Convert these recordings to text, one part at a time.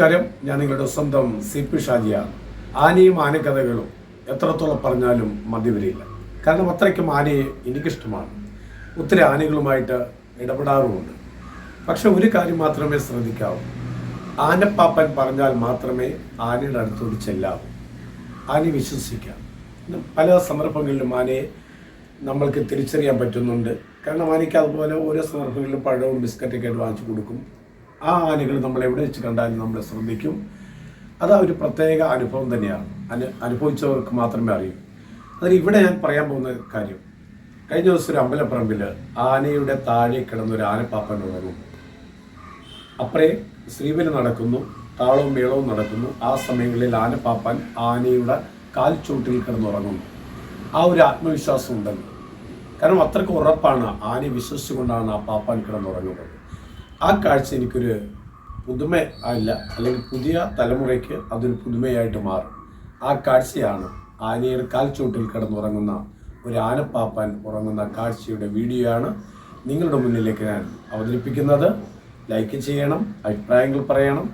നമസ്കാരം. ഞാൻ നിങ്ങളുടെ സ്വന്തം CP ഷാജിയാണ്. ആനയും ആനക്കഥകളും എത്രത്തോളം പറഞ്ഞാലും മതി വരില്ല. കാരണം അത്രയ്ക്കും ആനയെ എനിക്കിഷ്ടമാണ്. ഒത്തിരി ആനകളുമായിട്ട് ഇടപെടാറുമുണ്ട്. പക്ഷെ ഒരു കാര്യം മാത്രമേ ശ്രദ്ധിക്കാവൂ. ആനപ്പാപ്പൻ പറഞ്ഞാൽ മാത്രമേ ആനയുടെ അടുത്തോട് ചെല്ലാവൂ. ആനയെ വിശ്വസിക്കാം. പല സന്ദർഭങ്ങളിലും ആനയെ നമ്മൾക്ക് തിരിച്ചറിയാൻ പറ്റുന്നുണ്ട്. കാരണം ആനയ്ക്ക് അതുപോലെ ഓരോ സന്ദർഭങ്ങളിലും പഴവും ബിസ്ക്കറ്റൊക്കെ ആയിട്ട് വാങ്ങിച്ചു കൊടുക്കും. ആ ആനകൾ നമ്മൾ എവിടെ വെച്ച് കണ്ടാലും നമ്മൾ ശ്രദ്ധിക്കും. അത് ഒരു പ്രത്യേക അനുഭവം തന്നെയാണ്. അനുഭവിച്ചവർക്ക് മാത്രമേ അറിയൂ. അതിന് ഇവിടെ ഞാൻ പറയാൻ പോകുന്ന കാര്യം, കഴിഞ്ഞ ദിവസം ഒരു അമ്പലപ്പറമ്പിൽ ആനയുടെ താഴെ കിടന്നൊരു ആനപ്പാപ്പൻ ഉണർന്നു. അപ്പറേ ശ്രീബലി നടക്കുന്നു, താളവും മേളവും നടക്കുന്നു. ആ സമയങ്ങളിൽ ആനപ്പാപ്പൻ ആനയുടെ കാൽച്ചൂട്ടിൽ കിടന്നുറങ്ങുന്നു. ആ ഒരു ആത്മവിശ്വാസം ഉണ്ടല്ലോ. കാരണം അത്രയ്ക്ക് ഉറപ്പാണ്, ആനയെ വിശ്വസിച്ചുകൊണ്ടാണ് ആ പാപ്പാൻ കിടന്നുറങ്ങുന്നത്. ആ കാഴ്ച എനിക്കൊരു പുതുമ അല്ല, അല്ലെങ്കിൽ പുതിയ തലമുറയ്ക്ക് അതൊരു പുതുമയായിട്ട് മാറും. ആ കാഴ്ചയാണ് ആനയുടെ കാൽച്ചൂട്ടിൽ കിടന്നുറങ്ങുന്ന ഒരു ആനപ്പാപ്പാൻ ഉറങ്ങുന്ന കാഴ്ചയുടെ വീഡിയോ ആണ് നിങ്ങളുടെ മുന്നിലേക്ക് ഞാൻ അവതരിപ്പിക്കുന്നത്. ലൈക്ക് ചെയ്യണം, അഭിപ്രായങ്ങൾ പറയണം.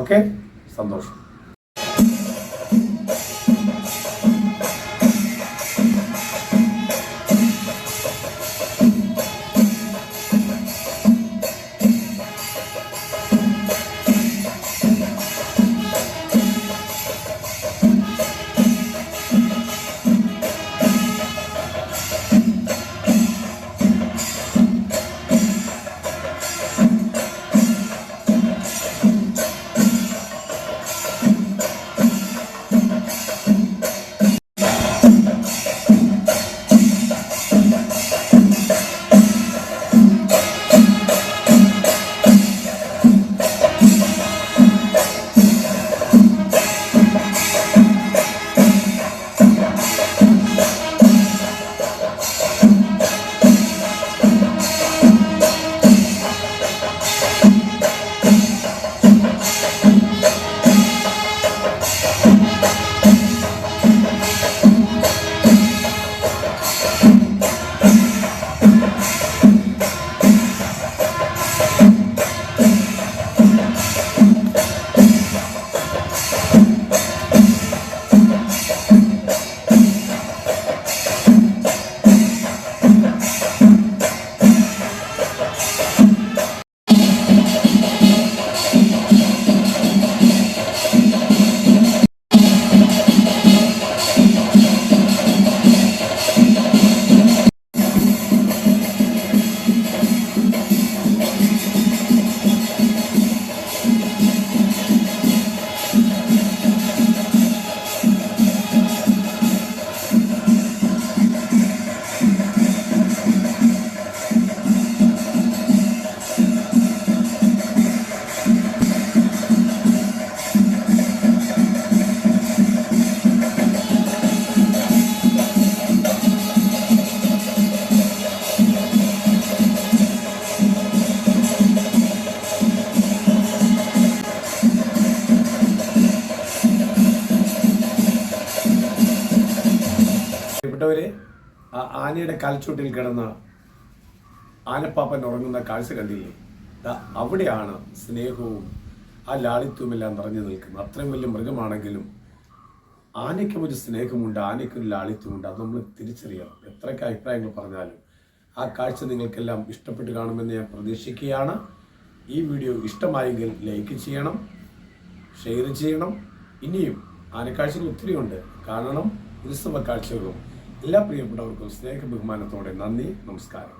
ഓക്കെ, സന്തോഷം. പ്രിയപ്പെട്ടവരെ, ആ ആനയുടെ കാൽച്ചൂട്ടിൽ കിടന്ന ആനപ്പാപ്പൻ ഉറങ്ങുന്ന കാഴ്ച കണ്ടില്ലേ? അവിടെയാണ് സ്നേഹവും ആ ലാളിത്യവുമെല്ലാം നിറഞ്ഞു നിൽക്കുന്നത്. അത്രയും വലിയ മൃഗമാണെങ്കിലും ആനയ്ക്കും ഒരു സ്നേഹമുണ്ട്, ആനയ്ക്കൊരു ലാളിത്യമുണ്ട്. അത് നമ്മൾ തിരിച്ചറിയണം. എത്രയൊക്കെ അഭിപ്രായങ്ങൾ പറഞ്ഞാലും ആ കാഴ്ച നിങ്ങൾക്കെല്ലാം ഇഷ്ടപ്പെട്ട് കാണുമെന്ന് ഞാൻ പ്രതീക്ഷിക്കുകയാണ്. ഈ വീഡിയോ ഇഷ്ടമായെങ്കിൽ ലൈക്ക് ചെയ്യണം, ഷെയർ ചെയ്യണം. ഇനിയും ആനക്കാഴ്ചകൾ ഒത്തിരിയുണ്ട്, കാണണം. ഉത്സവ കാഴ്ചകളും. എല്ലാ പ്രിയപ്പെട്ടവർക്കും സ്നേഹ ബഹുമാനത്തോടെ നന്ദി, നമസ്കാരം.